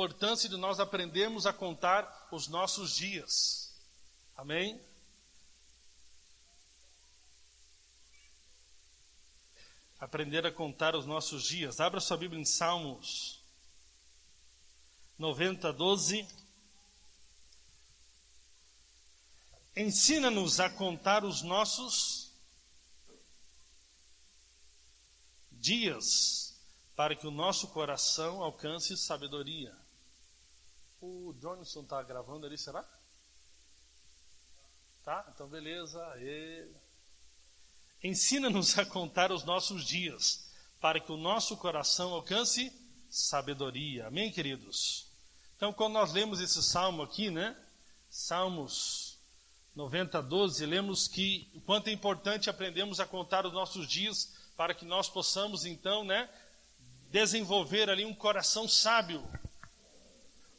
importância de nós aprendermos a contar os nossos dias. Amém? Aprender a contar os nossos dias. Abra sua Bíblia em Salmos 90, 12. Ensina-nos a contar os nossos dias, para que o nosso coração alcance sabedoria. O Johnson está gravando ali, será? Tá? Então beleza. Ensina-nos a contar os nossos dias, para que o nosso coração alcance sabedoria. Amém, queridos? Então, quando nós lemos esse salmo aqui, né? Salmos 90, 12, lemos que o quanto é importante aprendermos a contar os nossos dias, para que nós possamos, então, né? Desenvolver ali um coração sábio.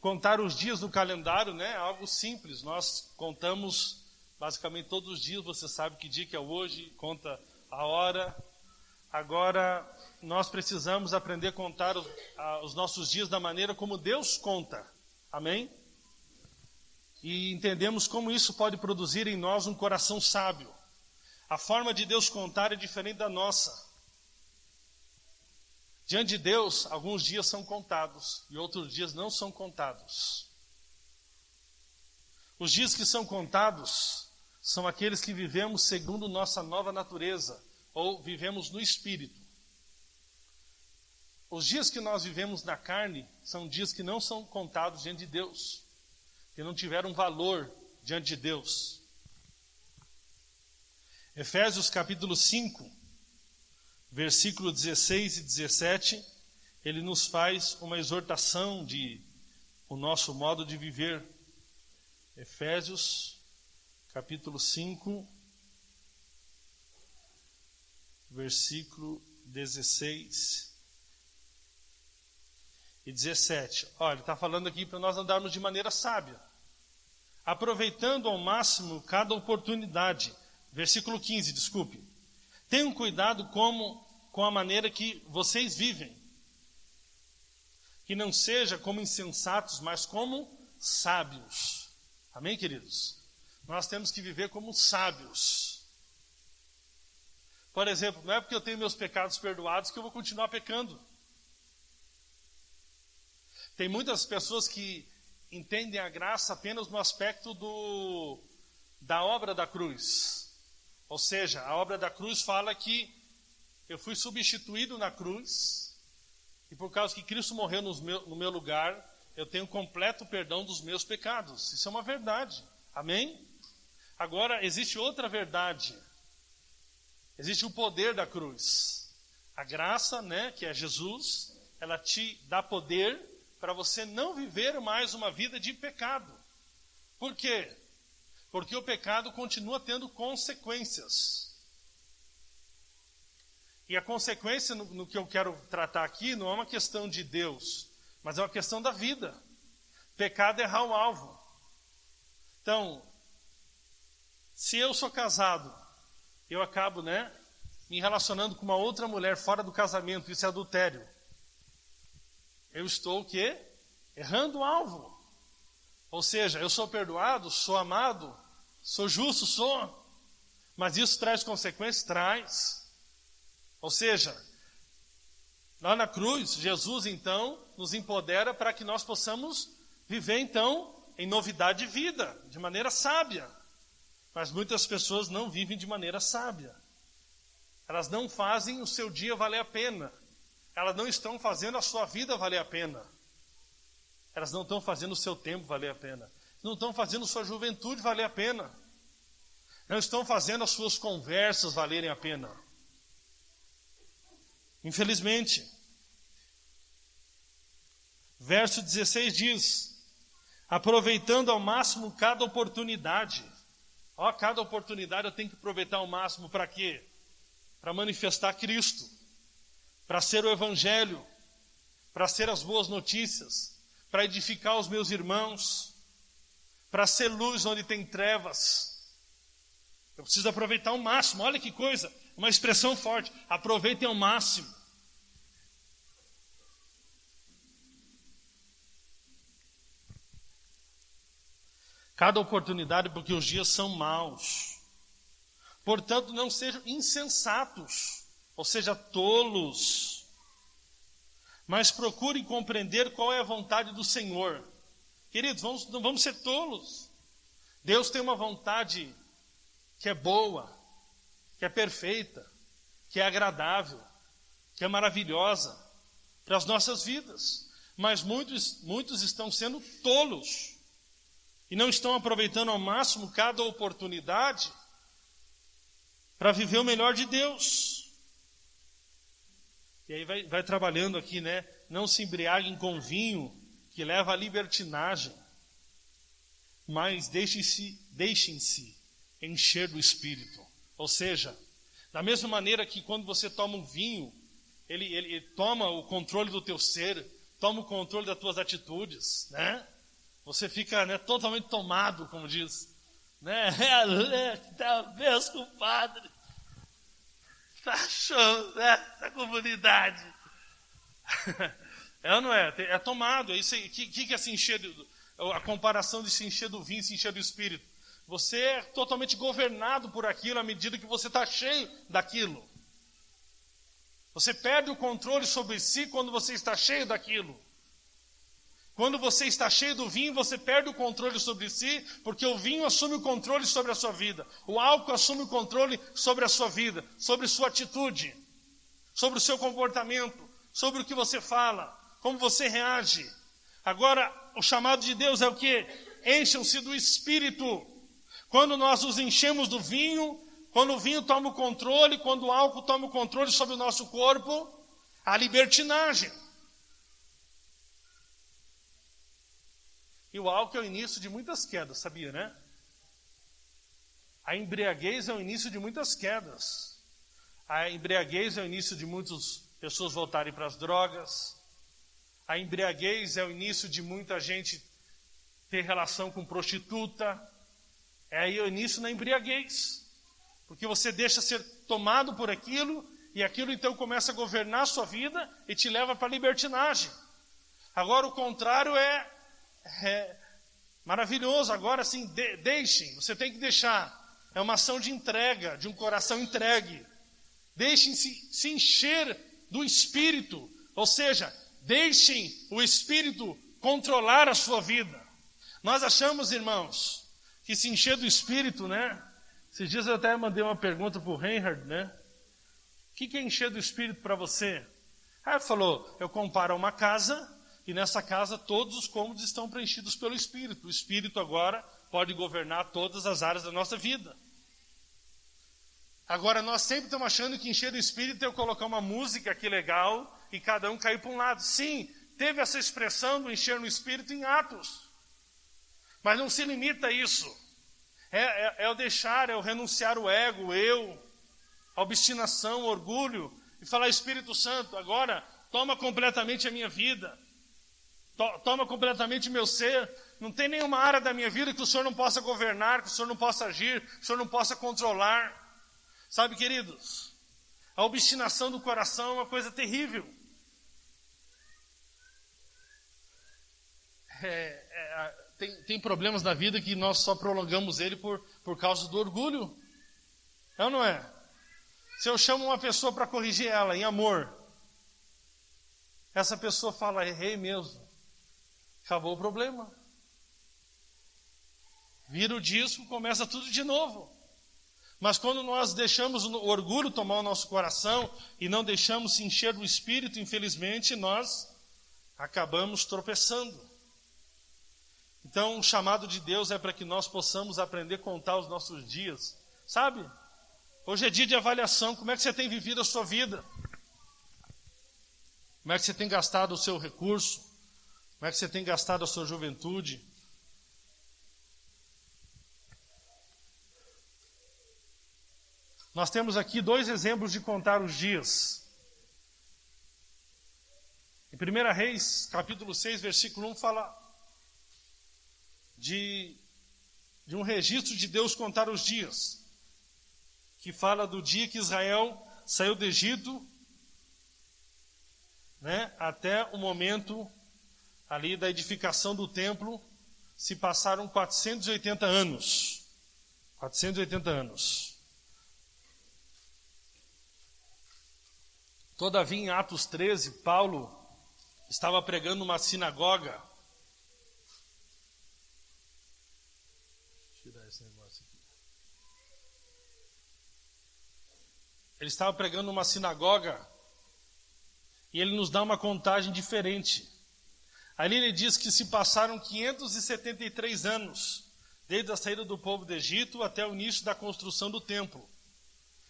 Contar os dias no calendário, né? É algo simples. Nós contamos basicamente todos os dias. Você sabe que dia que é hoje, conta a hora. Agora, nós precisamos aprender a contar os nossos dias da maneira como Deus conta. Amém? E entendemos como isso pode produzir em nós um coração sábio. A forma de Deus contar é diferente da nossa. Diante de Deus, alguns dias são contados e outros dias não são contados. Os dias que são contados são aqueles que vivemos segundo nossa nova natureza, ou vivemos no Espírito. Os dias que nós vivemos na carne são dias que não são contados diante de Deus, que não tiveram valor diante de Deus. Efésios capítulo 5, versículo 16 e 17, ele nos faz uma exortação de o nosso modo de viver. Efésios capítulo 5, versículo 16 e 17. Olha, ele está falando aqui para nós andarmos de maneira sábia, aproveitando ao máximo cada oportunidade. Versículo 15, desculpe. Tenham cuidado com a maneira que vocês vivem, que não seja como insensatos, mas como sábios. Amém, queridos? Nós temos que viver como sábios. Por exemplo, não é porque eu tenho meus pecados perdoados que eu vou continuar pecando. Tem muitas pessoas que entendem a graça apenas no aspecto da obra da cruz. Ou seja, a obra da cruz fala que eu fui substituído na cruz, e por causa que Cristo morreu no meu lugar, eu tenho completo perdão dos meus pecados. Isso é uma verdade. Amém? Agora, existe outra verdade. Existe o poder da cruz. A graça, né, que é Jesus, ela te dá poder para você não viver mais uma vida de pecado. Por quê? Porque o pecado continua tendo consequências. E a consequência no que eu quero tratar aqui não é uma questão de Deus, mas é uma questão da vida. Pecado é errar o alvo. Então, se eu sou casado, eu acabo, né, me relacionando com uma outra mulher fora do casamento, isso é adultério. Eu estou o quê? Errando o alvo. Ou seja, eu sou perdoado, sou amado, sou justo, sou. Mas isso traz consequências? Traz. Ou seja, lá na cruz, Jesus então nos empodera para que nós possamos viver então em novidade de vida, de maneira sábia. Mas muitas pessoas não vivem de maneira sábia. Elas não fazem o seu dia valer a pena. Elas não estão fazendo a sua vida valer a pena. Elas não estão fazendo o seu tempo valer a pena. Não estão fazendo sua juventude valer a pena. Não estão fazendo as suas conversas valerem a pena. Infelizmente. Verso 16 diz: aproveitando ao máximo cada oportunidade. Cada oportunidade eu tenho que aproveitar ao máximo para quê? Para manifestar Cristo, para ser o Evangelho, para ser as boas notícias, para edificar os meus irmãos, para ser luz onde tem trevas. Eu preciso aproveitar ao máximo. Olha que coisa, uma expressão forte. Aproveitem ao máximo. Cada oportunidade, porque os dias são maus. Portanto, não sejam insensatos, ou seja, tolos, mas procurem compreender qual é a vontade do Senhor. Queridos, não vamos ser tolos. Deus tem uma vontade que é boa, que é perfeita, que é agradável, que é maravilhosa para as nossas vidas. Mas muitos estão sendo tolos e não estão aproveitando ao máximo cada oportunidade para viver o melhor de Deus. E aí vai trabalhando aqui, né? Não se embriaguem com vinho que leva à libertinagem, mas deixem-se encher do Espírito. Ou seja, da mesma maneira que quando você toma um vinho, ele toma o controle do teu ser, toma o controle das tuas atitudes, né? Você fica, né, totalmente tomado, como diz, né? Talvez, compadre, tá show, né? Essa comunidade. É ou não é? É tomado. É isso aí. O que é se encher? A comparação de se encher do vinho e se encher do Espírito. Você é totalmente governado por aquilo à medida que você está cheio daquilo. Você perde o controle sobre si quando você está cheio daquilo. Quando você está cheio do vinho, você perde o controle sobre si, porque o vinho assume o controle sobre a sua vida. O álcool assume o controle sobre a sua vida, sobre sua atitude, sobre o seu comportamento, sobre o que você fala, como você reage. Agora, o chamado de Deus é o quê? Encham-se do Espírito. Quando nós nos enchemos do vinho, quando o vinho toma o controle, quando o álcool toma o controle sobre o nosso corpo, a libertinagem. E o álcool é o início de muitas quedas, sabia, né? A embriaguez é o início de muitas quedas. A embriaguez é o início de muitas pessoas voltarem para as drogas. A embriaguez é o início de muita gente ter relação com prostituta. É aí o início na embriaguez. Porque você deixa ser tomado por aquilo, e aquilo então começa a governar a sua vida e te leva para a libertinagem. Agora o contrário é maravilhoso. Agora sim, deixem, você tem que deixar. É uma ação de entrega, de um coração entregue. Deixem-se se encher do Espírito, ou seja, deixem o Espírito controlar a sua vida. Nós achamos, irmãos, que se encher do Espírito, né? Esses dias eu até mandei uma pergunta para o Reinhard, né? O que é encher do Espírito para você? Aí ele falou, eu comparo a uma casa, e nessa casa todos os cômodos estão preenchidos pelo Espírito. O Espírito agora pode governar todas as áreas da nossa vida. Agora, nós sempre estamos achando que encher do Espírito é eu colocar uma música aqui legal e cada um cair para um lado. Sim, teve essa expressão do encher no Espírito em Atos. Mas não se limita a isso. É o deixar, é o renunciar o ego, o eu, a obstinação, o orgulho, e falar, Espírito Santo, agora toma completamente a minha vida. Toma completamente meu ser. Não tem nenhuma área da minha vida que o Senhor não possa governar, que o Senhor não possa agir, que o Senhor não possa controlar. Sabe, queridos, a obstinação do coração é uma coisa terrível. Tem problemas na vida que nós só prolongamos ele por causa do orgulho. É ou não é? Se eu chamo uma pessoa para corrigir ela em amor, essa pessoa fala, errei mesmo. Acabou o problema. Vira o disco, começa tudo de novo. Mas quando nós deixamos o orgulho tomar o nosso coração e não deixamos se encher do Espírito, infelizmente, nós acabamos tropeçando. Então, o chamado de Deus é para que nós possamos aprender a contar os nossos dias. Sabe? Hoje é dia de avaliação. Como é que você tem vivido a sua vida? Como é que você tem gastado o seu recurso? Como é que você tem gastado a sua juventude? Nós temos aqui 2 exemplos de contar os dias. Em 1 Reis, capítulo 6, versículo 1, fala de um registro de Deus contar os dias, que fala do dia que Israel saiu do Egito, né, até o momento ali da edificação do templo, se passaram 480 anos. 480 anos. Todavia, em Atos 13, Paulo estava pregando numa sinagoga. Deixa eu tirar esse negócio aqui. Ele estava pregando numa sinagoga e ele nos dá uma contagem diferente. Ali ele diz que se passaram 573 anos, desde a saída do povo do Egito até o início da construção do templo.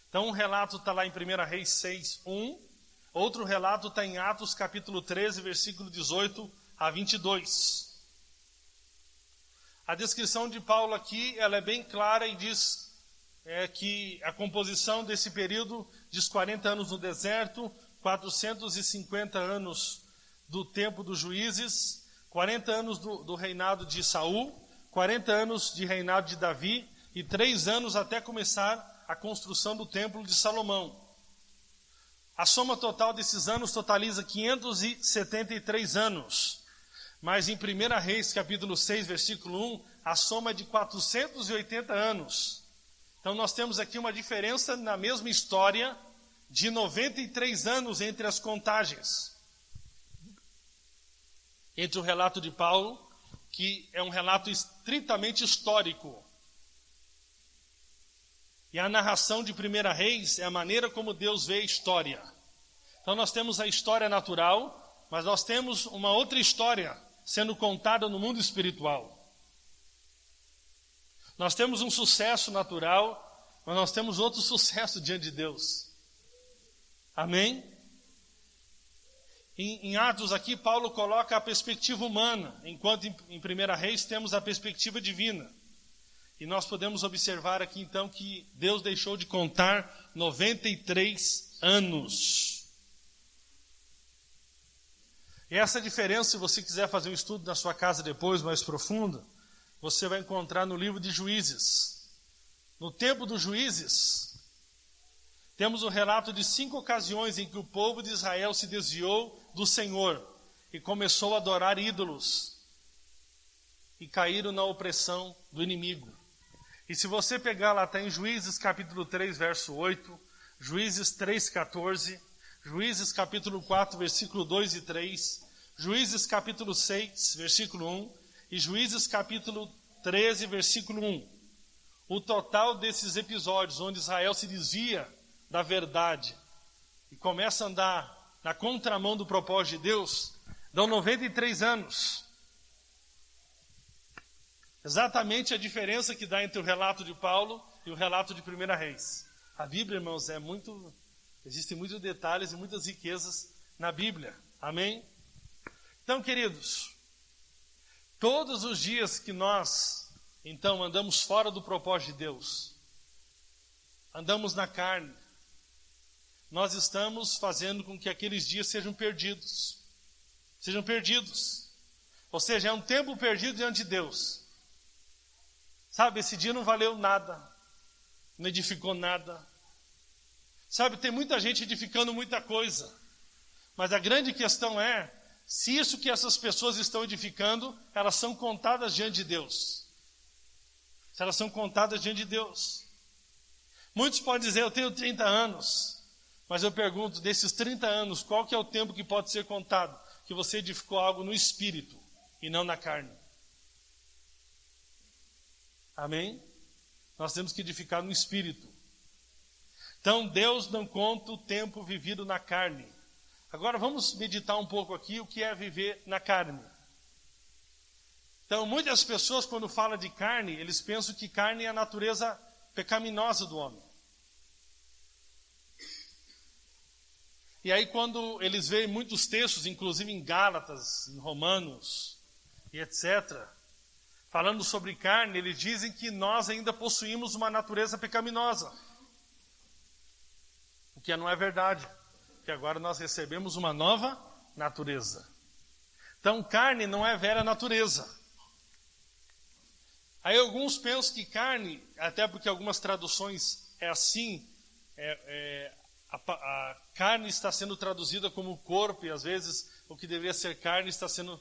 Então um relato está lá em 1 Reis 6, 1. Outro relato está em Atos capítulo 13, versículo 18 a 22. A descrição de Paulo aqui ela é bem clara e diz que a composição desse período diz 40 anos no deserto, 450 anos do tempo dos juízes, 40 anos do reinado de Saul, 40 anos de reinado de Davi e 3 anos até começar a construção do templo de Salomão. A soma total desses anos totaliza 573 anos. Mas em 1 Reis, capítulo 6, versículo 1, a soma é de 480 anos. Então nós temos aqui uma diferença na mesma história de 93 anos entre as contagens. Entre o relato de Paulo, que é um relato estritamente histórico, e a narração de 1 Reis é a maneira como Deus vê a história. Então nós temos a história natural, mas nós temos uma outra história sendo contada no mundo espiritual. Nós temos um sucesso natural, mas nós temos outro sucesso diante de Deus. Amém? Em Atos aqui, Paulo coloca a perspectiva humana, enquanto em 1 Reis temos a perspectiva divina. E nós podemos observar aqui então que Deus deixou de contar 93 anos. E essa diferença, se você quiser fazer um estudo na sua casa depois, mais profundo, você vai encontrar no livro de Juízes. No tempo dos Juízes, temos o relato de 5 ocasiões em que o povo de Israel se desviou do Senhor e começou a adorar ídolos e caíram na opressão do inimigo. E se você pegar lá, está em Juízes capítulo 3, verso 8, Juízes 3, 14, Juízes capítulo 4, versículo 2 e 3, Juízes capítulo 6, versículo 1 e Juízes capítulo 13, versículo 1. O total desses episódios onde Israel se desvia da verdade e começa a andar na contramão do propósito de Deus, dão 93 anos. Exatamente a diferença que dá entre o relato de Paulo e o relato de 1 Reis. A Bíblia, irmãos, existem muitos detalhes e muitas riquezas na Bíblia. Amém? Então, queridos, todos os dias que nós, então, andamos fora do propósito de Deus, andamos na carne, nós estamos fazendo com que aqueles dias sejam perdidos. Sejam perdidos. Ou seja, é um tempo perdido diante de Deus. Sabe, esse dia não valeu nada. Não edificou nada. Sabe, tem muita gente edificando muita coisa. Mas a grande questão é, se isso que essas pessoas estão edificando, elas são contadas diante de Deus. Se elas são contadas diante de Deus. Muitos podem dizer, eu tenho 30 anos. Mas eu pergunto, desses 30 anos, qual que é o tempo que pode ser contado? Que você edificou algo no espírito e não na carne. Amém? Nós temos que edificar no espírito. Então, Deus não conta o tempo vivido na carne. Agora, vamos meditar um pouco aqui o que é viver na carne. Então, muitas pessoas, quando falam de carne, eles pensam que carne é a natureza pecaminosa do homem. E aí quando eles veem muitos textos, inclusive em Gálatas, em Romanos e etc., falando sobre carne, eles dizem que nós ainda possuímos uma natureza pecaminosa. O que não é verdade, porque agora nós recebemos uma nova natureza. Então carne não é velha natureza. Aí alguns pensam que carne, até porque algumas traduções é assim, a carne está sendo traduzida como corpo, e às vezes o que deveria ser carne está sendo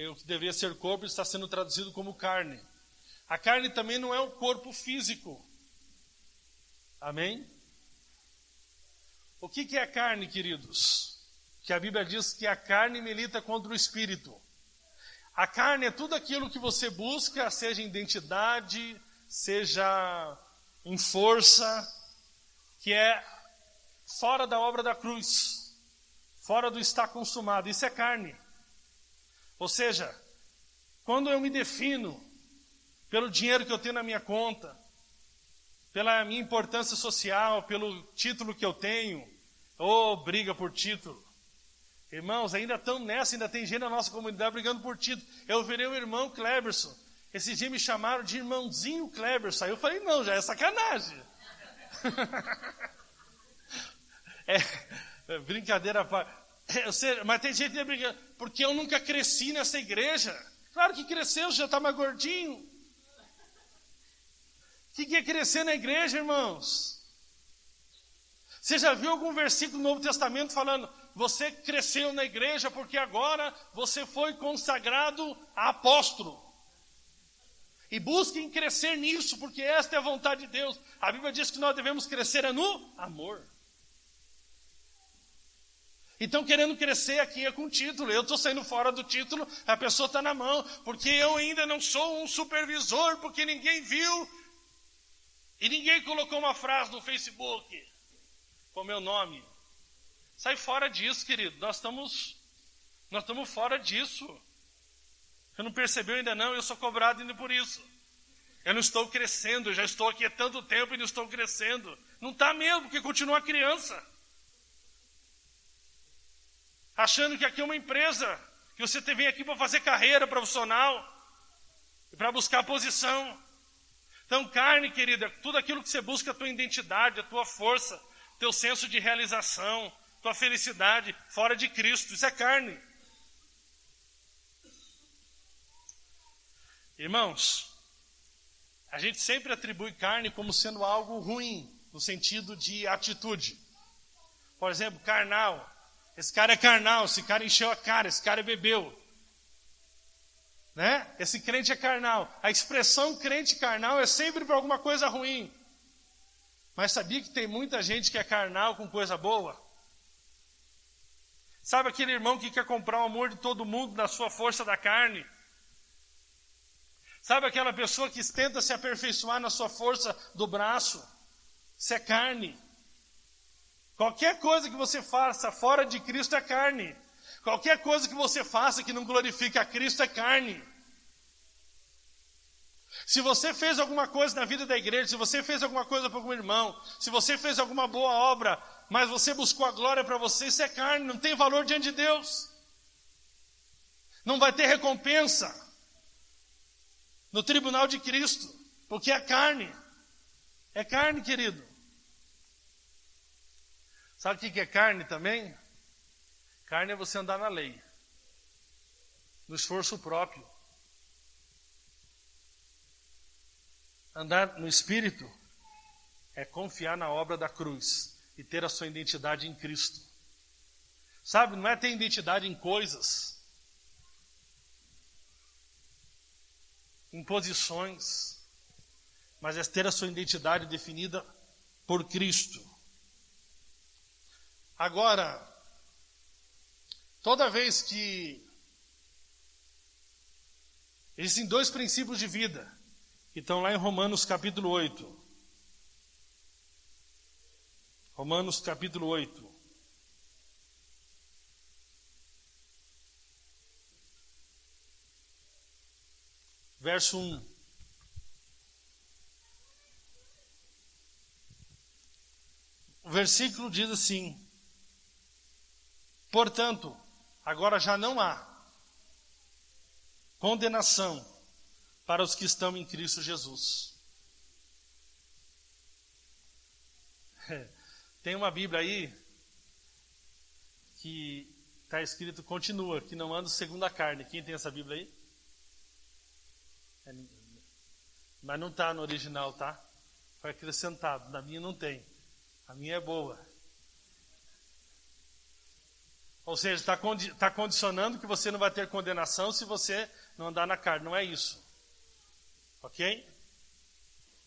o que deveria ser corpo está sendo traduzido como carne. A carne também não é um corpo físico. Amém? O que é carne, queridos? Que a Bíblia diz que a carne milita contra o espírito. A carne é tudo aquilo que você busca, seja em identidade, seja em força, que é fora da obra da cruz, fora do está consumado. Isso é carne. Ou seja, quando eu me defino pelo dinheiro que eu tenho na minha conta, pela minha importância social, pelo título que eu tenho, briga por título. Irmãos, ainda estão nessa, ainda tem gente na nossa comunidade brigando por título. Eu virei o irmão Cleberson. Esse dia me chamaram de irmãozinho Cleberson. Aí eu falei, não, já é sacanagem. Brincadeira, mas tem gente que brigando, porque eu nunca cresci nessa igreja. Claro que cresceu, já está mais gordinho. O que é crescer na igreja, irmãos? Você já viu algum versículo do Novo Testamento falando, você cresceu na igreja porque agora você foi consagrado a apóstolo? E busquem crescer nisso, porque esta é a vontade de Deus. A Bíblia diz que nós devemos crescer no amor. Então, querendo crescer aqui é com título. Eu estou saindo fora do título, a pessoa está na mão. Porque eu ainda não sou um supervisor, porque ninguém viu. E ninguém colocou uma frase no Facebook com o meu nome. Sai fora disso, querido. Nós estamos fora disso. Você não percebeu ainda não? Eu sou cobrado ainda por isso. Eu não estou crescendo, eu já estou aqui há tanto tempo e não estou crescendo. Não está mesmo, porque continua criança. Achando que aqui é uma empresa, que você vem aqui para fazer carreira profissional e para buscar posição. Então, carne, querida, é tudo aquilo que você busca, a tua identidade, a tua força, teu senso de realização, tua felicidade fora de Cristo. Isso é carne. Irmãos, a gente sempre atribui carne como sendo algo ruim, no sentido de atitude. Por exemplo, carnal. Esse cara é carnal, esse cara encheu a cara, esse cara bebeu. Né? Esse crente é carnal. A expressão crente carnal é sempre para alguma coisa ruim. Mas sabia que tem muita gente que é carnal com coisa boa? Sabe aquele irmão que quer comprar o amor de todo mundo na sua força da carne? Sabe aquela pessoa que tenta se aperfeiçoar na sua força do braço? Isso é carne. Qualquer coisa que você faça fora de Cristo é carne. Qualquer coisa que você faça que não glorifique a Cristo é carne. Se você fez alguma coisa na vida da igreja, se você fez alguma coisa para algum irmão, se você fez alguma boa obra, mas você buscou a glória para você, isso é carne, não tem valor diante de Deus. Não vai ter recompensa no tribunal de Cristo, porque é carne. É carne, querido. Sabe o que é carne também? Carne é você andar na lei, no esforço próprio. Andar no Espírito é confiar na obra da cruz e ter a sua identidade em Cristo. Sabe, não é ter identidade em coisas, em posições, mas é ter a sua identidade definida por Cristo. Agora, toda vez que existem dois princípios de vida, que estão lá em Romanos capítulo 8. Romanos capítulo 8. Verso 1. O versículo diz assim: portanto, agora já não há condenação para os que estão em Cristo Jesus. Tem uma Bíblia aí que está escrito, continua, que não anda segundo a carne. Quem tem essa Bíblia aí? Mas não está no original, tá? Foi acrescentado. Na minha não tem. A minha é boa. Ou seja, está condicionando que você não vai ter condenação se você não andar na carne. Não é isso. Ok?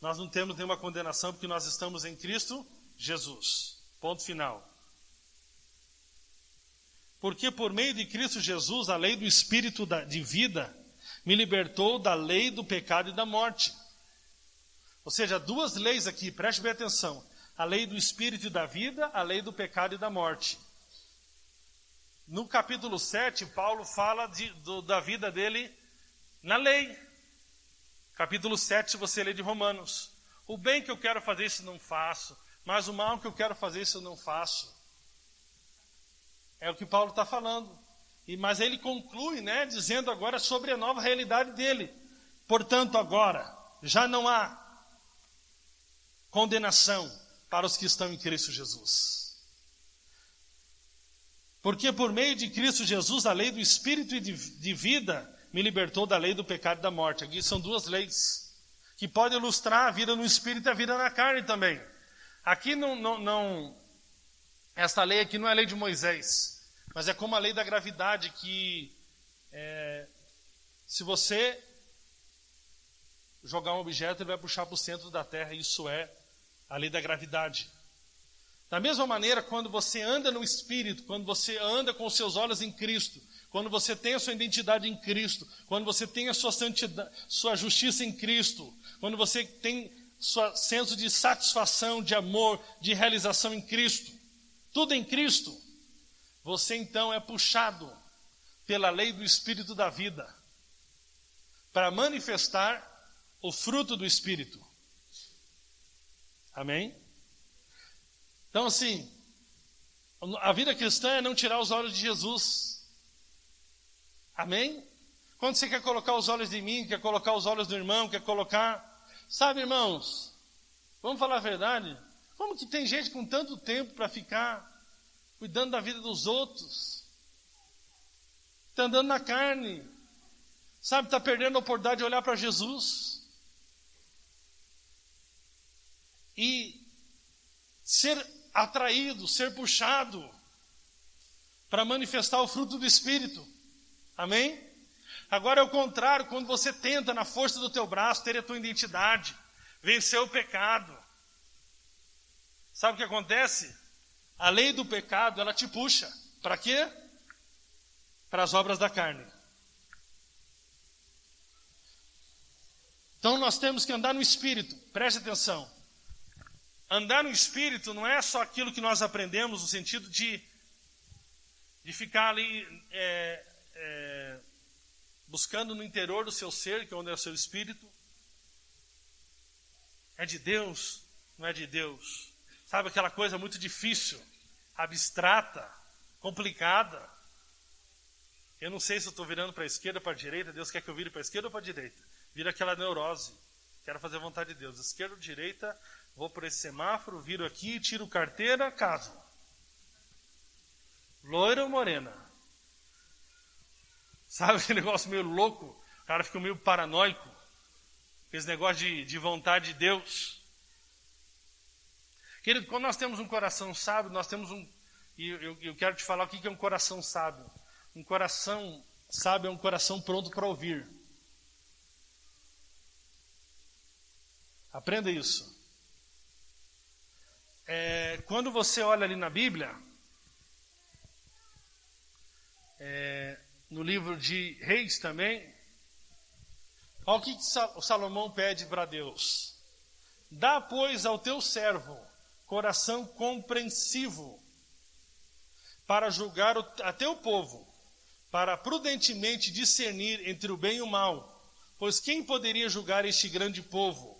Nós não temos nenhuma condenação porque nós estamos em Cristo Jesus. Ponto final. Porque por meio de Cristo Jesus, a lei do Espírito de vida me libertou da lei do pecado e da morte. Ou seja, duas leis aqui, preste bem atenção. A lei do Espírito e da vida, a lei do pecado e da morte. No capítulo 7, Paulo fala da vida dele na lei. Capítulo 7, se você ler de Romanos. O bem que eu quero fazer, isso não faço. Mas o mal que eu quero fazer, isso não faço. É o que Paulo está falando. Mas ele conclui, dizendo agora sobre a nova realidade dele. Portanto, agora, já não há condenação para os que estão em Cristo Jesus. Porque por meio de Cristo Jesus, a lei do Espírito e de vida me libertou da lei do pecado e da morte. Aqui são duas leis que podem ilustrar a vida no Espírito e a vida na carne também. Aqui esta lei aqui não é a lei de Moisés, mas é como a lei da gravidade, que se você jogar um objeto, ele vai puxar para o centro da terra. Isso é a lei da gravidade. Da mesma maneira, quando você anda no Espírito, quando você anda com os seus olhos em Cristo, quando você tem a sua identidade em Cristo, quando você tem a sua santidade, sua justiça em Cristo, quando você tem seu senso de satisfação, de amor, de realização em Cristo, tudo em Cristo, você então é puxado pela lei do Espírito da vida para manifestar o fruto do Espírito. Amém? Então, assim, a vida cristã é não tirar os olhos de Jesus. Amém? Quando você quer colocar os olhos de mim, quer colocar os olhos do irmão, quer colocar... Sabe, irmãos, vamos falar a verdade? Como que tem gente com tanto tempo para ficar cuidando da vida dos outros? Está andando na carne. Sabe, está perdendo a oportunidade de olhar para Jesus. E ser atraído, ser puxado para manifestar o fruto do Espírito. Amém? Agora é o contrário, quando você tenta na força do teu braço ter a tua identidade, vencer o pecado. Sabe o que acontece? A lei do pecado, ela te puxa. Para quê? Para as obras da carne. Então nós temos que andar no Espírito. Preste atenção. Andar no Espírito não é só aquilo que nós aprendemos no sentido de ficar ali buscando no interior do seu ser, que é onde é o seu Espírito. É de Deus, não é de Deus. Sabe aquela coisa muito difícil, abstrata, complicada. Eu não sei se eu estou virando para a esquerda ou para a direita. Deus quer que eu vire para a esquerda ou para a direita. Vira aquela neurose. Quero fazer a vontade de Deus. Esquerda ou direita, vou por esse semáforo, viro aqui, tiro carteira, caso. Loira ou morena? Sabe aquele negócio meio louco? O cara fica meio paranoico. Esse negócio de vontade de Deus. Querido, quando nós temos um coração sábio, nós temos e eu quero te falar o que é um coração sábio. Um coração sábio é um coração pronto para ouvir. Aprenda isso. Quando você olha ali na Bíblia, no livro de Reis também, olha o que o Salomão pede para Deus. Dá, pois, ao teu servo coração compreensivo para julgar a teu povo, para prudentemente discernir entre o bem e o mal, pois quem poderia julgar este grande povo?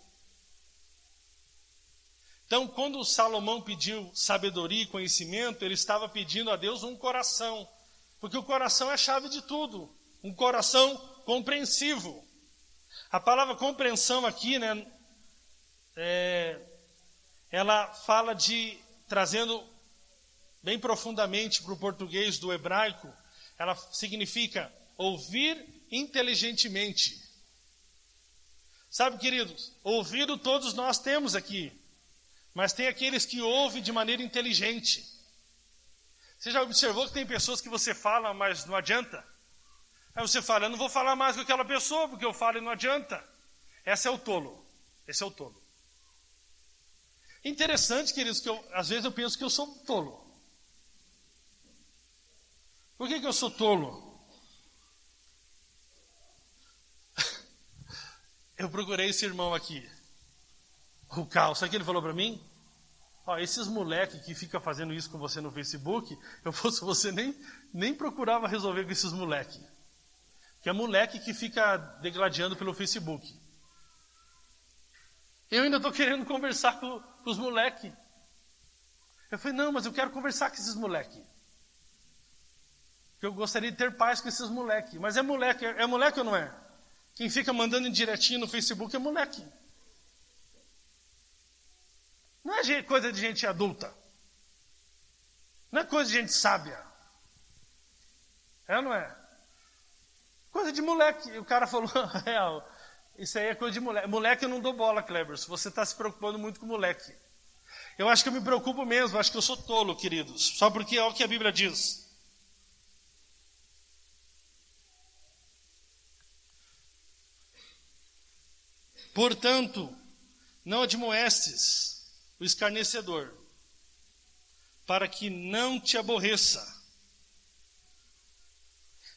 Então, quando Salomão pediu sabedoria e conhecimento, ele estava pedindo a Deus um coração, porque o coração é a chave de tudo, um coração compreensivo. A palavra compreensão aqui, ela fala trazendo bem profundamente para o português do hebraico, ela significa ouvir inteligentemente. Sabe, queridos, ouvido todos nós temos aqui, mas tem aqueles que ouvem de maneira inteligente. Você já observou que tem pessoas que você fala, mas não adianta? Aí você fala, eu não vou falar mais com aquela pessoa, porque eu falo e não adianta. Esse é o tolo. Esse é o tolo. Interessante, queridos, que às vezes eu penso que eu sou tolo. Por que eu sou tolo? Eu procurei esse irmão aqui, o Carlos. Sabe o que ele falou para mim? Ó, esses moleques que ficam fazendo isso com você no Facebook, eu fosse você nem procurava resolver com esses moleques. Que é moleque que fica degladiando pelo Facebook. Eu ainda estou querendo conversar com os moleques. Eu falei, não, mas eu quero conversar com esses moleques. Eu gostaria de ter paz com esses moleques. Mas é moleque ou não é? Quem fica mandando indiretinho no Facebook é moleque. Não é coisa de gente adulta. Não é coisa de gente sábia. É ou não é? Coisa de moleque. E o cara falou, real, isso aí é coisa de moleque. Moleque eu não dou bola, Kleber, se você está se preocupando muito com moleque. Eu acho que eu me preocupo mesmo, acho que eu sou tolo, queridos. Só porque é o que a Bíblia diz. Portanto, não admoestes o escarnecedor, para que não te aborreça.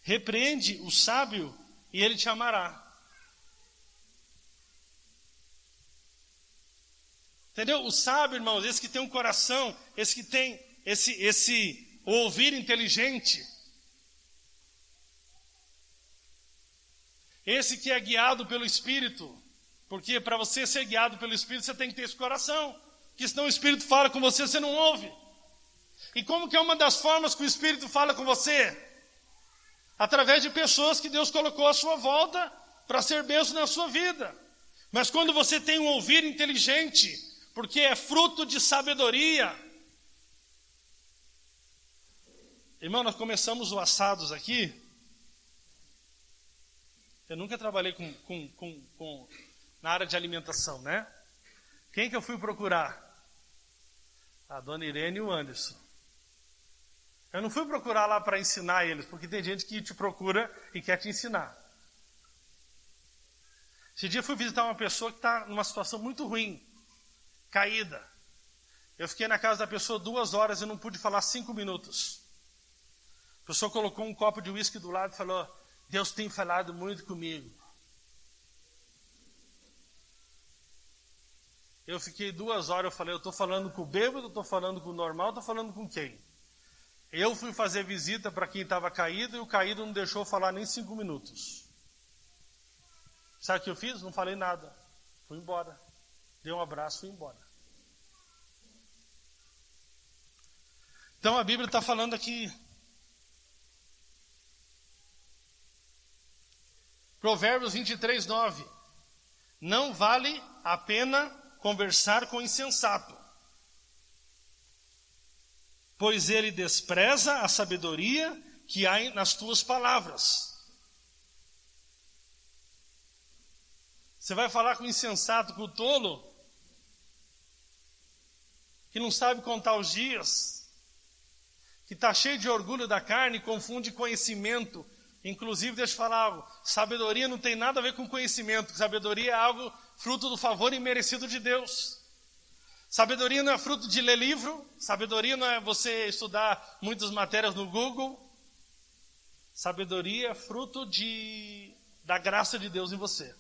Repreende o sábio e ele te amará. Entendeu? O sábio, irmãos, esse que tem um coração, esse que tem esse ouvir inteligente, esse que é guiado pelo Espírito. Porque para você ser guiado pelo Espírito, você tem que ter esse coração. Porque senão o Espírito fala com você, você não ouve. E como que é uma das formas que o Espírito fala com você? Através de pessoas que Deus colocou à sua volta para ser bênção na sua vida. Mas quando você tem um ouvir inteligente, porque é fruto de sabedoria. Irmão, nós começamos o assados aqui. Eu nunca trabalhei na área de alimentação, né? Quem que eu fui procurar? A dona Irene e o Anderson. Eu não fui procurar lá para ensinar eles, porque tem gente que te procura e quer te ensinar. Esse dia eu fui visitar uma pessoa que está numa situação muito ruim, caída. Eu fiquei na casa da pessoa 2 horas e não pude falar 5 minutos. A pessoa colocou um copo de uísque do lado e falou, Deus tem falado muito comigo. Eu fiquei 2 horas, eu falei, eu estou falando com o bêbado, estou falando com o normal, estou falando com quem? Eu fui fazer visita para quem estava caído e o caído não deixou falar nem 5 minutos. Sabe o que eu fiz? Não falei nada. Fui embora. Dei um abraço e fui embora. Então a Bíblia está falando aqui. Provérbios 23, 9. Não vale a pena conversar com o insensato, pois ele despreza a sabedoria que há nas tuas palavras. Você vai falar com o insensato, com o tolo, que não sabe contar os dias, que está cheio de orgulho da carne e confunde conhecimento. Inclusive, deixa eu falar algo, sabedoria não tem nada a ver com conhecimento, sabedoria é algo fruto do favor imerecido de Deus. Sabedoria não é fruto de ler livro, sabedoria não é você estudar muitas matérias no Google, sabedoria é fruto da graça de Deus em você.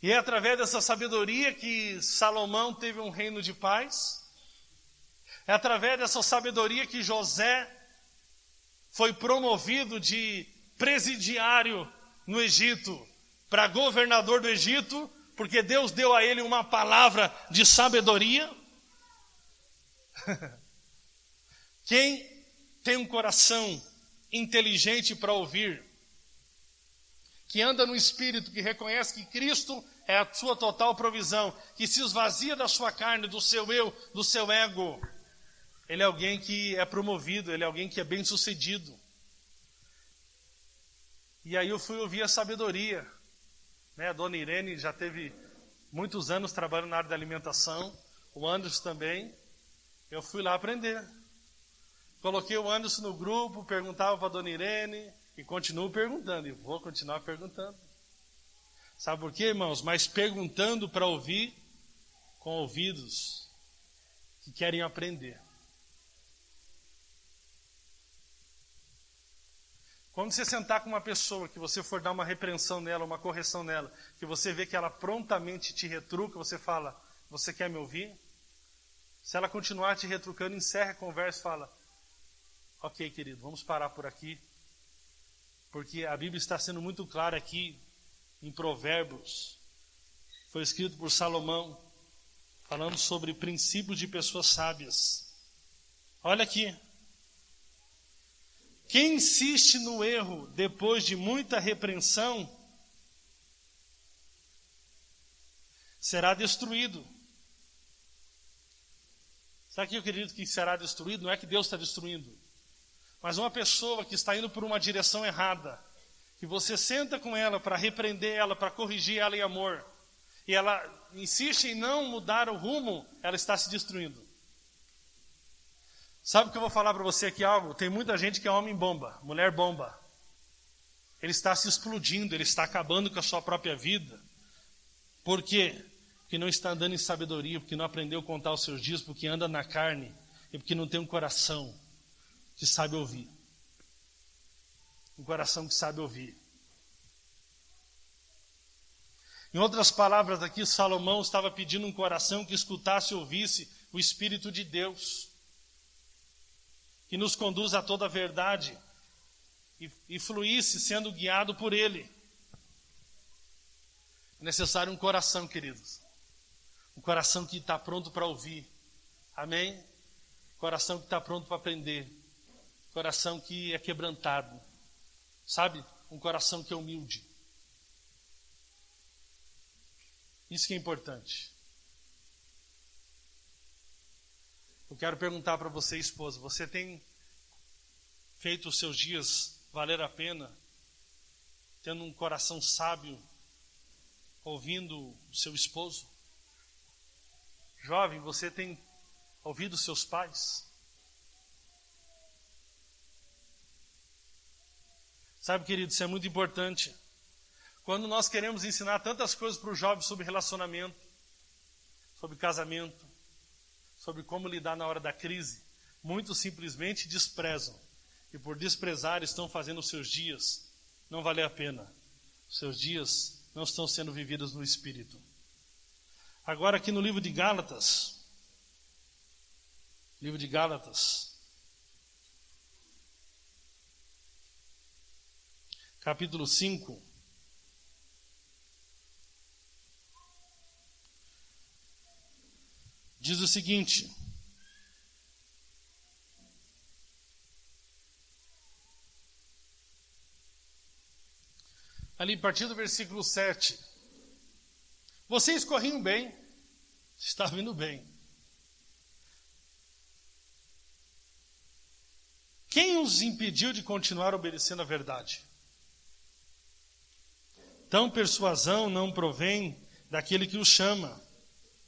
E é através dessa sabedoria que Salomão teve um reino de paz, é através dessa sabedoria que José foi promovido de presidiário no Egito para governador do Egito, porque Deus deu a ele uma palavra de sabedoria. Quem tem um coração inteligente para ouvir, que anda no Espírito, que reconhece que Cristo é a sua total provisão, que se esvazia da sua carne, do seu eu, do seu ego, ele é alguém que é promovido, ele é alguém que é bem sucedido. E aí eu fui ouvir a sabedoria. A dona Irene já teve muitos anos trabalhando na área da alimentação, o Anderson também. Eu fui lá aprender. Coloquei o Anderson no grupo, perguntava para a dona Irene, e continuo perguntando, e vou continuar perguntando. Sabe por quê, irmãos? Mas perguntando para ouvir com ouvidos que querem aprender. Quando você sentar com uma pessoa, que você for dar uma repreensão nela, uma correção nela, que você vê que ela prontamente te retruca, você fala, você quer me ouvir? Se ela continuar te retrucando, encerra a conversa e fala, ok, querido, vamos parar por aqui, porque a Bíblia está sendo muito clara aqui, em Provérbios, foi escrito por Salomão, falando sobre princípios de pessoas sábias. Olha aqui. Quem insiste no erro depois de muita repreensão será destruído. Sabe o que eu acredito que será destruído? Não é que Deus está destruindo, mas uma pessoa que está indo por uma direção errada, que você senta com ela para repreender ela, para corrigir ela em amor, e ela insiste em não mudar o rumo, ela está se destruindo. Sabe o que eu vou falar para você aqui algo? Tem muita gente que é homem bomba, mulher bomba. Ele está se explodindo, ele está acabando com a sua própria vida. Por quê? Porque não está andando em sabedoria, porque não aprendeu a contar os seus dias, porque anda na carne, e porque não tem um coração que sabe ouvir. Um coração que sabe ouvir. Em outras palavras aqui, Salomão estava pedindo um coração que escutasse e ouvisse o Espírito de Deus, que nos conduz a toda a verdade e fluísse sendo guiado por Ele. É necessário um coração, queridos. Um coração que está pronto para ouvir. Amém? Coração que está pronto para aprender. Coração que é quebrantado. Sabe? Um coração que é humilde. Isso que é importante. Eu quero perguntar para você, esposa, você tem feito os seus dias valer a pena, tendo um coração sábio, ouvindo o seu esposo? Jovem, você tem ouvido os seus pais? Sabe, querido, isso é muito importante. Quando nós queremos ensinar tantas coisas para os jovens sobre relacionamento, sobre casamento, sobre como lidar na hora da crise, muitos simplesmente desprezam. E por desprezar estão fazendo os seus dias não valer a pena. Os seus dias não estão sendo vividos no Espírito. Agora aqui no livro de Gálatas, capítulo 5, diz o seguinte: ali a partir do versículo 7, vocês corriam bem, estavam indo bem. Quem os impediu de continuar obedecendo a verdade? Então persuasão não provém daquele que os chama.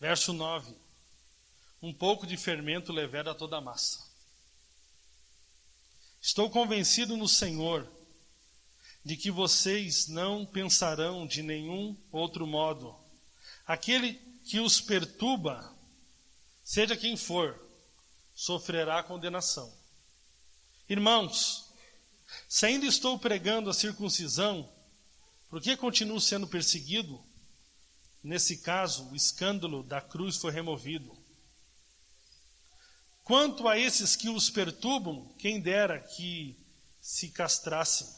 Verso 9. Um pouco de fermento leveda toda a massa. Estou convencido no Senhor de que vocês não pensarão de nenhum outro modo. Aquele que os perturba, seja quem for, sofrerá condenação. Irmãos, se ainda estou pregando a circuncisão, por que continuo sendo perseguido? Nesse caso, o escândalo da cruz foi removido. Quanto a esses que os perturbam, quem dera que se castrassem.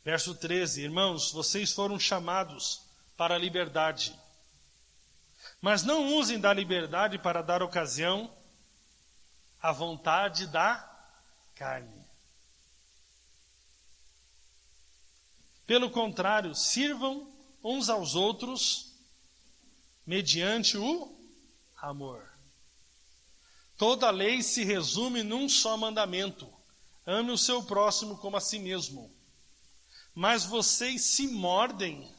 Verso 13, irmãos, vocês foram chamados para a liberdade. Mas não usem da liberdade para dar ocasião à vontade da carne. Pelo contrário, sirvam uns aos outros mediante o amor. Toda a lei se resume num só mandamento: ame o seu próximo como a si mesmo. Mas vocês se mordem.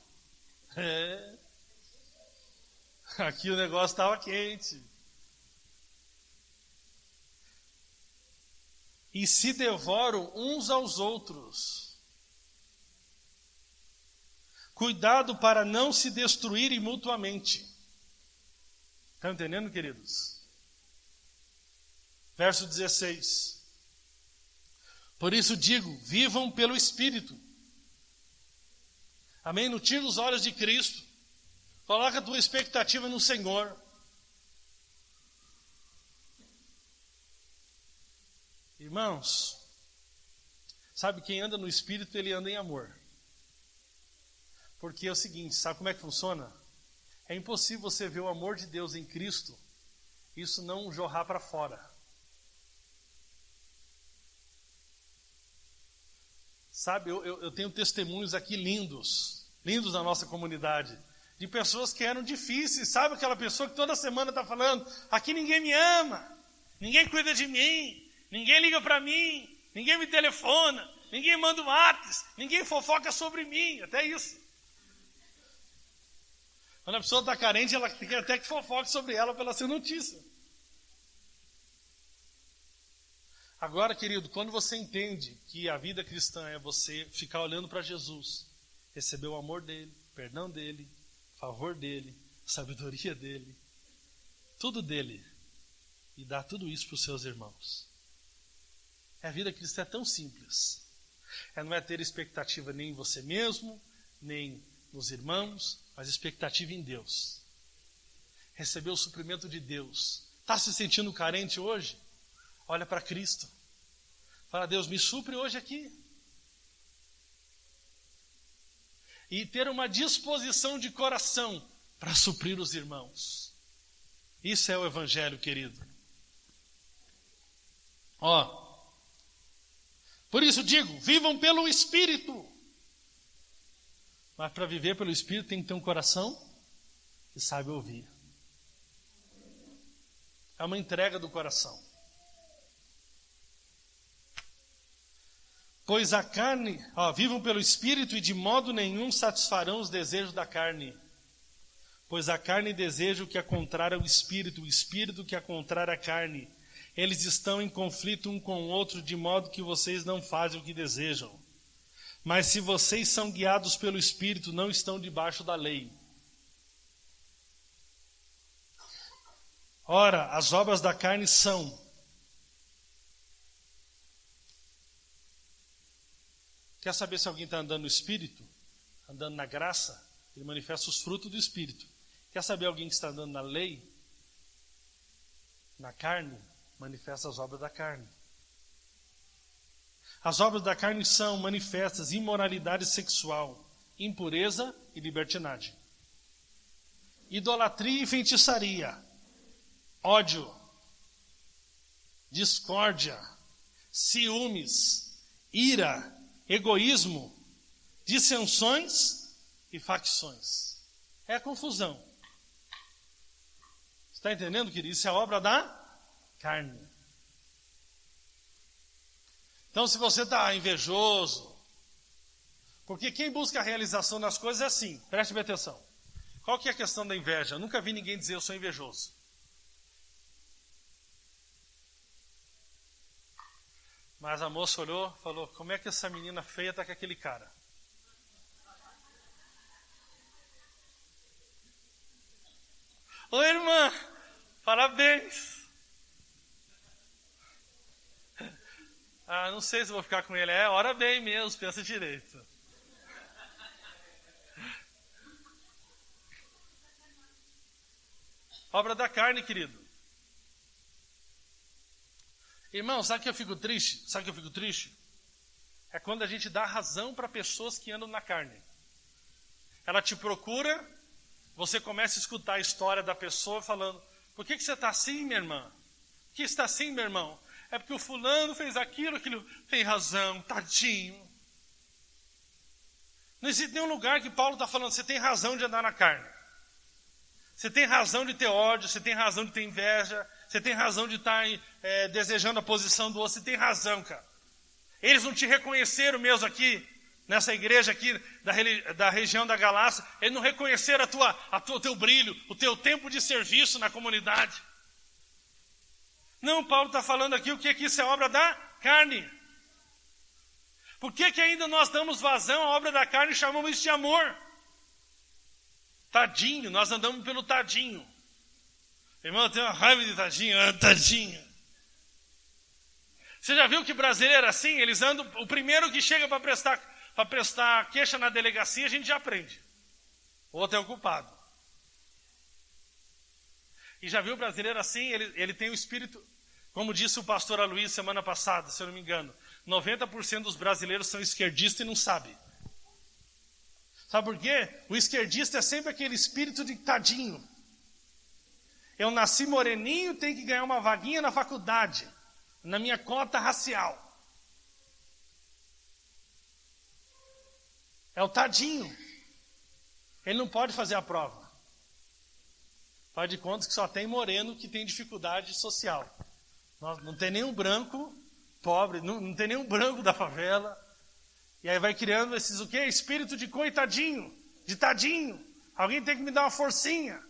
Aqui o negócio estava quente. e se devoram uns aos outros. Cuidado para não se destruírem mutuamente. Estão entendendo, queridos? Verso 16. Por isso digo, vivam pelo Espírito. Amém? Não tira os olhos de Cristo. Coloca a tua expectativa no Senhor. Irmãos, sabe, quem anda no Espírito, ele anda em amor. Porque é o seguinte, sabe como é que funciona? É impossível você ver o amor de Deus em Cristo, isso não jorrar para fora. Sabe, eu tenho testemunhos aqui lindos na nossa comunidade, de pessoas que eram difíceis. Sabe aquela pessoa que toda semana está falando, aqui ninguém me ama, ninguém cuida de mim, ninguém liga para mim, ninguém me telefona, ninguém manda um WhatsApp, ninguém fofoca sobre mim, até isso. Quando a pessoa está carente, ela quer até que fofoque sobre ela para ela ser notícia. Agora, querido, quando você entende que a vida cristã é você ficar olhando para Jesus, receber o amor dele, perdão dele, favor dele, sabedoria dele, tudo dele, e dar tudo isso para os seus irmãos. A vida cristã é tão simples. Não é ter expectativa nem em você mesmo, nem nos irmãos, mas expectativa em Deus. Receber o suprimento de Deus. Está se sentindo carente hoje? Olha para Cristo. Fala, Deus, me supre hoje aqui. E ter uma disposição de coração para suprir os irmãos. Isso é o Evangelho, querido. Por isso digo, vivam pelo Espírito. Mas para viver pelo Espírito tem que ter um coração que sabe ouvir. É uma entrega do coração. Pois a carne, vivam pelo Espírito e de modo nenhum satisfarão os desejos da carne. Pois a carne deseja o que é contrário ao Espírito, o Espírito que é contrário à carne. Eles estão em conflito um com o outro, de modo que vocês não fazem o que desejam. Mas se vocês são guiados pelo Espírito, não estão debaixo da lei. Ora, as obras da carne são: quer saber se alguém está andando no Espírito? Andando na graça? Ele manifesta os frutos do Espírito. Quer saber alguém que está andando na lei? Na carne? Manifesta as obras da carne. As obras da carne são manifestas: imoralidade sexual, impureza e libertinagem, idolatria e feitiçaria, ódio, discórdia, ciúmes, ira, egoísmo, dissensões e facções. É a confusão. Está entendendo, querido? Isso é obra da carne. Então, se você está invejoso, porque quem busca a realização nas coisas é assim, preste bem atenção. Qual que é a questão da inveja? Eu nunca vi ninguém dizer eu sou invejoso. Mas a moça olhou e falou, como é que essa menina feia está com aquele cara? Ô irmã, parabéns. Não sei se vou ficar com ele. Ora bem mesmo, pensa direito. Obra da carne, querido. Irmão, sabe que eu fico triste? Sabe que eu fico triste? É quando a gente dá razão para pessoas que andam na carne. Ela te procura, você começa a escutar a história da pessoa falando, por que você está assim, minha irmã? Por que você está assim, meu irmão? É porque o fulano fez aquilo tem razão, tadinho. Não existe nenhum lugar que Paulo está falando, você tem razão de andar na carne. Você tem razão de ter ódio, você tem razão de ter inveja, você tem razão de estar desejando a posição do outro, você tem razão, cara. Eles não te reconheceram mesmo aqui, nessa igreja aqui da região da Galácia, eles não reconheceram o teu brilho, o teu tempo de serviço na comunidade. Não, Paulo está falando aqui o que isso é obra da carne. Por que ainda nós damos vazão à obra da carne e chamamos isso de amor? Tadinho, nós andamos pelo tadinho. Irmão, eu tenho uma raiva de tadinho, tadinho. Você já viu que brasileiro é assim? Eles andam, o primeiro que chega para prestar queixa na delegacia, a gente já aprende. O outro é o culpado. E já viu o brasileiro assim? Ele tem o espírito, como disse o pastor Aloysio semana passada, se eu não me engano, 90% dos brasileiros são esquerdistas e não sabem. Sabe por quê? O esquerdista é sempre aquele espírito de tadinho. Eu nasci moreninho, tenho que ganhar uma vaguinha na faculdade, na minha cota racial. É o tadinho. Ele não pode fazer a prova. Faz de contas que só tem moreno que tem dificuldade social. Não tem nenhum branco pobre, não tem nenhum branco da favela. E aí vai criando esses o quê? Espírito de coitadinho, de tadinho. Alguém tem que me dar uma forcinha.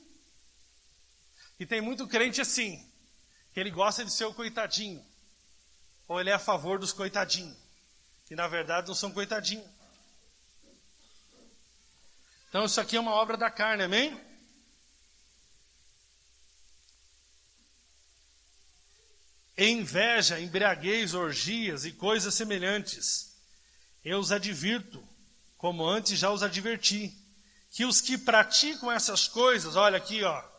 E tem muito crente assim, que ele gosta de ser o coitadinho. Ou ele é a favor dos coitadinhos. Que na verdade não são coitadinhos. Então isso aqui é uma obra da carne, amém? Inveja, embriaguez, orgias e coisas semelhantes. Eu os advirto, como antes já os adverti, que os que praticam essas coisas, olha aqui, ó,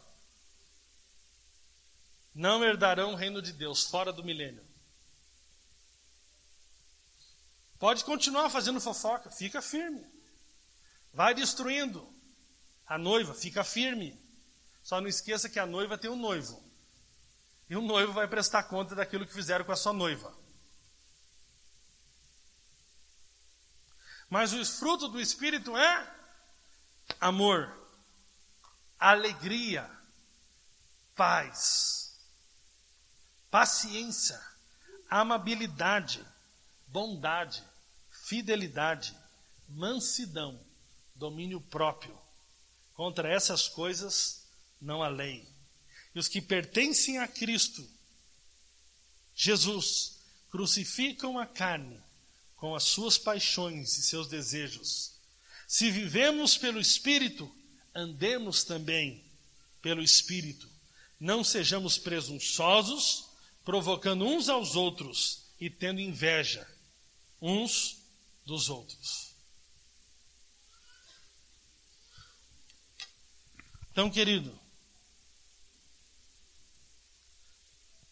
não herdarão o reino de Deus, fora do milênio. Pode continuar fazendo fofoca, fica firme. Vai destruindo a noiva, fica firme. Só não esqueça que a noiva tem um noivo. E o noivo vai prestar conta daquilo que fizeram com a sua noiva. Mas o fruto do Espírito é amor, alegria, paz, paciência, amabilidade, bondade, fidelidade, mansidão, domínio próprio. Contra essas coisas não há lei. E os que pertencem a Cristo Jesus crucificam a carne com as suas paixões e seus desejos. Se vivemos pelo Espírito, andemos também pelo Espírito. Não sejamos presunçosos, provocando uns aos outros e tendo inveja uns dos outros. Então, querido,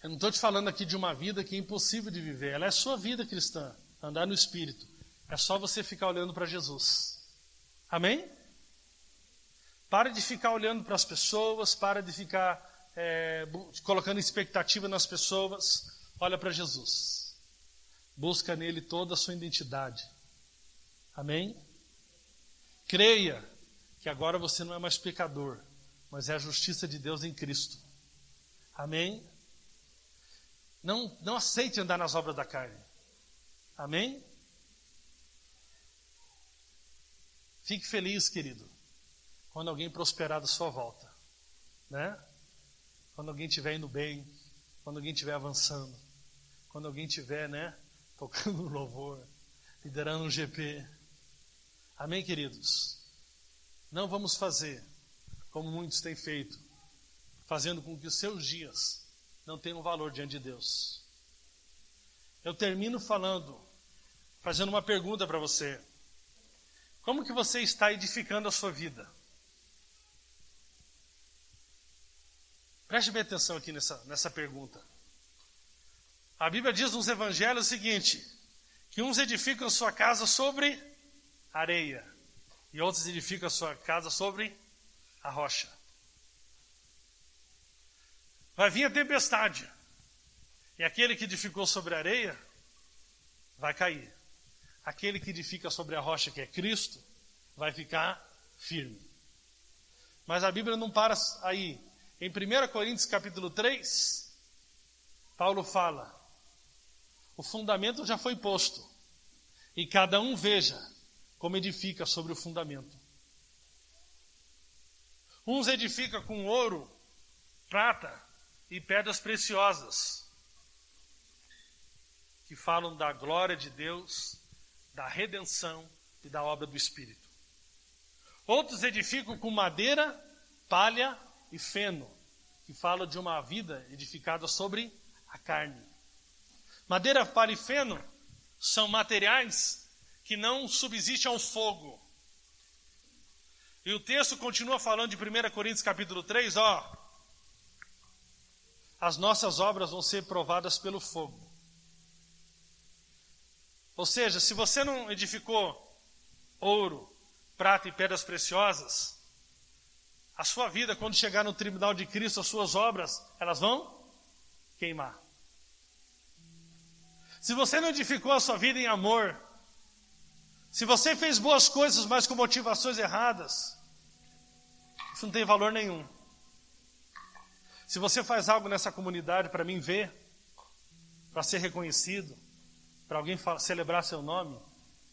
eu não estou te falando aqui de uma vida que é impossível de viver. Ela é a sua vida cristã, andar no Espírito. É só você ficar olhando para Jesus. Amém? Para de ficar olhando para as pessoas, para de ficar colocando expectativa nas pessoas. Olha para Jesus. Busca nele toda a sua identidade. Amém? Creia que agora você não é mais pecador, mas é a justiça de Deus em Cristo. Amém? Não aceite andar nas obras da carne. Amém? Fique feliz, querido, quando alguém prosperar da sua volta, né? Quando alguém estiver indo bem, quando alguém estiver avançando, quando alguém estiver, né, tocando no louvor, liderando um GP. Amém, queridos? Não vamos fazer como muitos têm feito, fazendo com que os seus dias não tenham valor diante de Deus. Eu termino fazendo uma pergunta para você. Como que você está edificando a sua vida? Preste bem atenção aqui nessa pergunta. A Bíblia diz nos evangelhos o seguinte, que uns edificam a sua casa sobre areia, e outros edificam a sua casa sobre a rocha. Vai vir a tempestade, e aquele que edificou sobre a areia vai cair. Aquele que edifica sobre a rocha, que é Cristo, vai ficar firme. Mas a Bíblia não para aí. Em 1 Coríntios capítulo 3, Paulo fala, o fundamento já foi posto, e cada um veja como edifica sobre o fundamento. Uns edificam com ouro, prata e pedras preciosas. que falam da glória de Deus, da redenção e da obra do Espírito. Outros edificam com madeira, palha e feno, que falam de uma vida edificada sobre a carne. Madeira, palha e feno são materiais que não subsistem ao fogo. E o texto continua falando de 1 Coríntios capítulo 3, as nossas obras vão ser provadas pelo fogo. Ou seja, se você não edificou ouro, prata e pedras preciosas, a sua vida, quando chegar no tribunal de Cristo, as suas obras, elas vão queimar. Se você não edificou a sua vida em amor, se você fez boas coisas, mas com motivações erradas, isso não tem valor nenhum. Se você faz algo nessa comunidade para mim ver, para ser reconhecido, para alguém celebrar seu nome,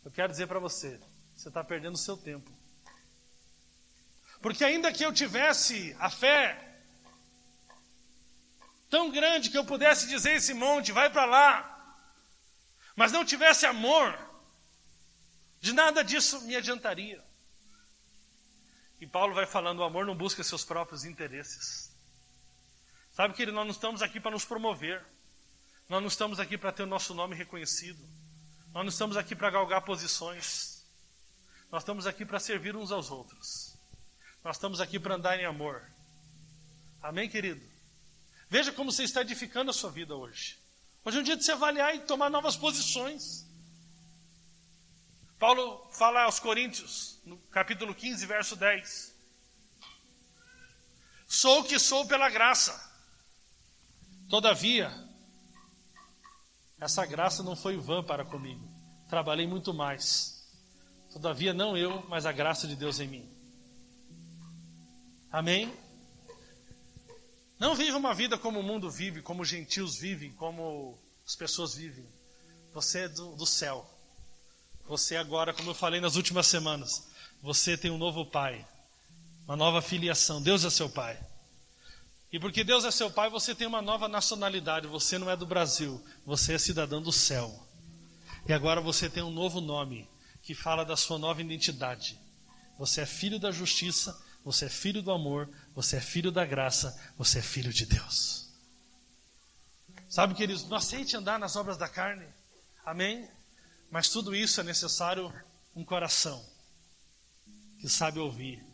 eu quero dizer para você, você está perdendo o seu tempo. Porque ainda que eu tivesse a fé tão grande que eu pudesse dizer esse monte, vai para lá, mas não tivesse amor, de nada disso me adiantaria. E Paulo vai falando, o amor não busca seus próprios interesses. Sabe, querido, nós não estamos aqui para nos promover. Nós não estamos aqui para ter o nosso nome reconhecido. Nós não estamos aqui para galgar posições. Nós estamos aqui para servir uns aos outros. Nós estamos aqui para andar em amor. Amém, querido? Veja como você está edificando a sua vida hoje. Hoje é um dia de você avaliar e tomar novas posições. Paulo fala aos Coríntios, no capítulo 15, verso 10. Sou o que sou pela graça. Todavia, essa graça não foi vã para comigo. Trabalhei muito mais. Todavia, não eu, mas a graça de Deus em mim. Amém? Não viva uma vida como o mundo vive, como os gentios vivem, como as pessoas vivem. Você é do céu. Você agora, como eu falei nas últimas semanas, você tem um novo pai, uma nova filiação. Deus é seu pai. E porque Deus é seu pai, você tem uma nova nacionalidade. Você não é do Brasil, você é cidadão do céu. E agora você tem um novo nome, que fala da sua nova identidade. Você é filho da justiça, você é filho do amor, você é filho da graça, você é filho de Deus. Sabe, queridos, não aceite andar nas obras da carne. Amém? Mas tudo isso é necessário um coração que sabe ouvir.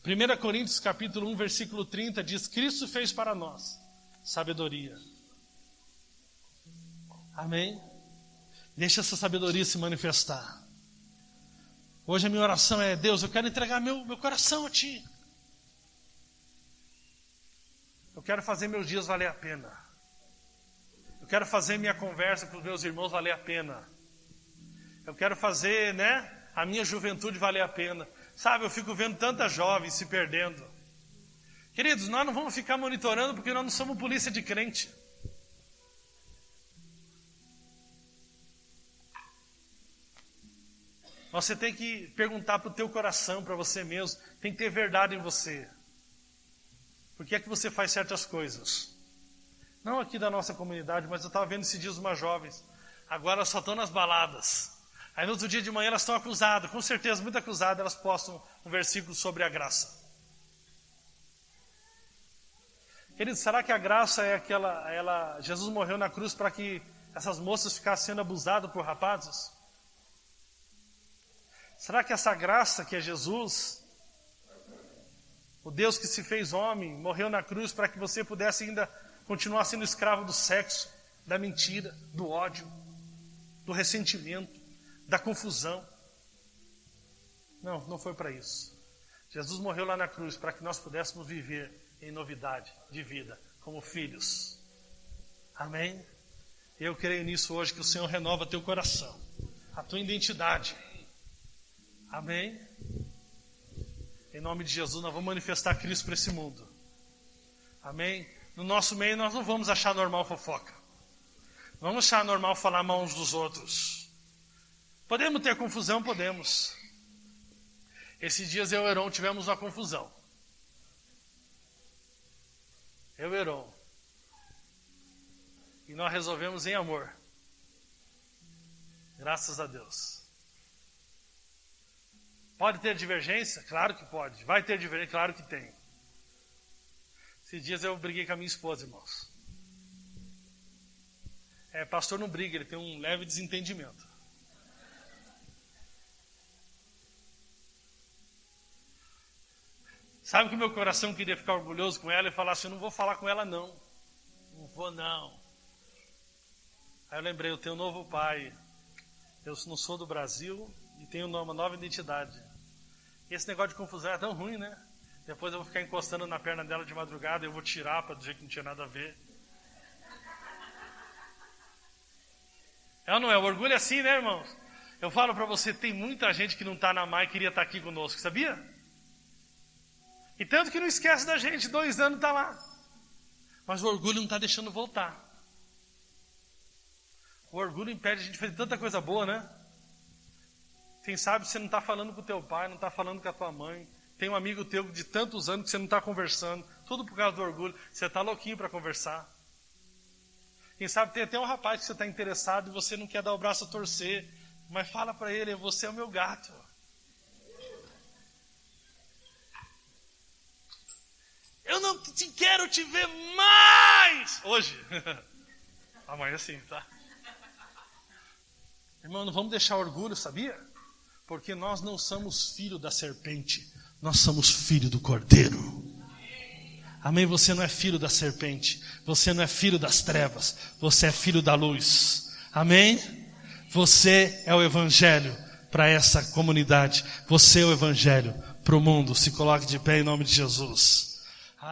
1 Coríntios capítulo 1, versículo 30 diz: Cristo fez para nós sabedoria. Amém? Deixa essa sabedoria se manifestar. Hoje a minha oração é: Deus, eu quero entregar meu coração a Ti. Eu quero fazer meus dias valer a pena. Eu quero fazer minha conversa com os meus irmãos valer a pena. Eu quero fazer, a minha juventude valer a pena. Sabe, eu fico vendo tantas jovens se perdendo. Queridos, nós não vamos ficar monitorando porque nós não somos polícia de crente. Você tem que perguntar para o teu coração, para você mesmo. Tem que ter verdade em você. Por que é que você faz certas coisas? Não aqui da nossa comunidade, mas eu estava vendo esses dias umas jovens. Agora elas só estão nas baladas. Aí no outro dia de manhã elas estão acusadas. Com certeza, muito acusadas, elas postam um versículo sobre a graça. Queridos, será que a graça é aquela... Jesus morreu na cruz para que essas moças ficassem sendo abusadas por rapazes? Será que essa graça que é Jesus, o Deus que se fez homem, morreu na cruz para que você pudesse ainda continuar sendo escravo do sexo, da mentira, do ódio, do ressentimento, da confusão? Não foi para isso. Jesus morreu lá na cruz para que nós pudéssemos viver em novidade de vida, como filhos. Amém? Eu creio nisso hoje, que o Senhor renova teu coração, a tua identidade. Amém? Em nome de Jesus, nós vamos manifestar Cristo para esse mundo. Amém? No nosso meio, nós não vamos achar normal fofoca. Não vamos achar normal falar mal uns dos outros. Podemos ter confusão? Podemos. Esses dias eu e o Heron tivemos uma confusão. Eu e o Heron. nós resolvemos em amor. Graças a Deus. Pode ter divergência? Claro que pode. Vai ter divergência? Claro que tem. Esses dias eu briguei com a minha esposa, irmãos. Pastor não briga, ele tem um leve desentendimento. Sabe que o meu coração queria ficar orgulhoso com ela e falar assim, eu não vou falar com ela não. Não vou não. Aí eu lembrei, eu tenho um novo pai. Eu não sou do Brasil e tenho uma nova identidade. E esse negócio de confusão é tão ruim, né? Depois eu vou ficar encostando na perna dela de madrugada e eu vou tirar para dizer que não tinha nada a ver. É ou não é? O orgulho é assim, né, irmãos? Eu falo para você, tem muita gente que não está na MAI e queria estar aqui conosco, sabia? E tanto que não esquece da gente, 2 anos está lá. Mas o orgulho não está deixando voltar. O orgulho impede a gente de fazer tanta coisa boa, né? Quem sabe você não está falando com o teu pai, não está falando com a tua mãe. Tem um amigo teu de tantos anos que você não está conversando. Tudo por causa do orgulho. Você está louquinho para conversar. Quem sabe tem até um rapaz que você está interessado e você não quer dar o braço a torcer. Mas fala para ele, você é o meu gato. Eu não quero te ver mais! Hoje. Amanhã sim, tá? Irmão, não vamos deixar orgulho, sabia? Porque nós não somos filho da serpente. Nós somos filho do Cordeiro. Amém? Você não é filho da serpente. Você não é filho das trevas. Você é filho da luz. Amém? Você é o evangelho para essa comunidade. Você é o evangelho para o mundo. Se coloque de pé em nome de Jesus.